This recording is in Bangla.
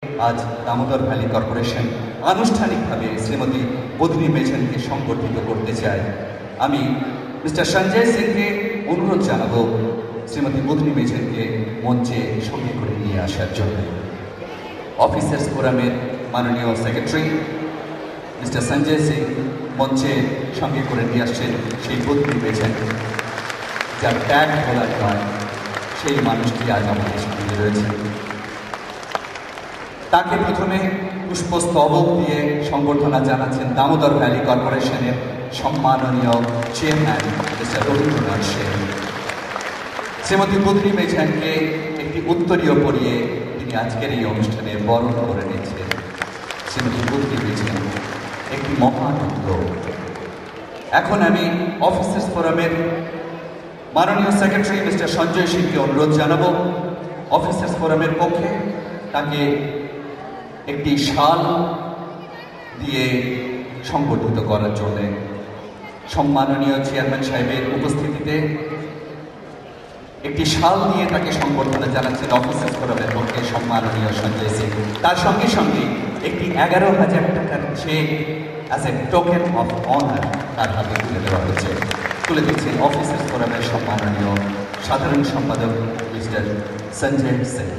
আজ দামোদর ভ্যালি কর্পোরেশন আনুষ্ঠানিকভাবে শ্রীমতী বদনি মেঝেনকে সংগঠিত করতে চায়। আমি মিস্টার সঞ্জয় সিংকে অনুরোধ জানাবো শ্রীমতী বদনি মেঝেনকে মঞ্চে সঙ্গে করে নিয়ে আসার জন্য। অফিসার্স ফোরামের মাননীয় সেক্রেটারি মিস্টার সঞ্জয় সিং মঞ্চে সঙ্গে করে নিয়ে আসছেন সেই বদনি মেঝেন, যার ট্যাগ বলার নয় সেই মানুষটি আজ আমাদের সঙ্গে রয়েছে। তাকে প্রথমে পুষ্পস্তবক দিয়ে সংবর্ধনা জানাচ্ছেন দামোদর ভ্যালি কর্পোরেশনের সম্মাননীয় চেয়ারম্যান মিস্টার রবীন্দ্রনাথ সেন। শ্রীমতী বদনি মেঝেনকে একটি উত্তরীয় পরিয়ে তিনি আজকের এই অনুষ্ঠানে বরণ করে নিচ্ছেন। শ্রীমতী বদনি মেঝেন একটি মহান উদ্যোগ। এখন আমি অফিসার্স ফোরামের মাননীয় সেক্রেটারি মিস্টার সঞ্জয় সিংকে অনুরোধ জানাবো অফিসার্স ফোরামের পক্ষে তাকে একটি শাল দিয়ে সংগঠিত করার জন্য। সম্মাননীয় চেয়ারম্যান সাহেবের উপস্থিতিতে একটি শাল দিয়ে তাকে সংবর্ধনা জানাচ্ছেন অফিসার্স ফোরামের পক্ষে সম্মাননীয় সঞ্জয় সিং। তার সঙ্গে সঙ্গে একটি 11,000 টাকার cheque as a token of honour তার হাতে তুলে দেওয়া হয়েছে। তুলে দিচ্ছেন অফিসার্স ফোরামের সম্মাননীয় সাধারণ সম্পাদক মিস্টার সঞ্জয় সিং।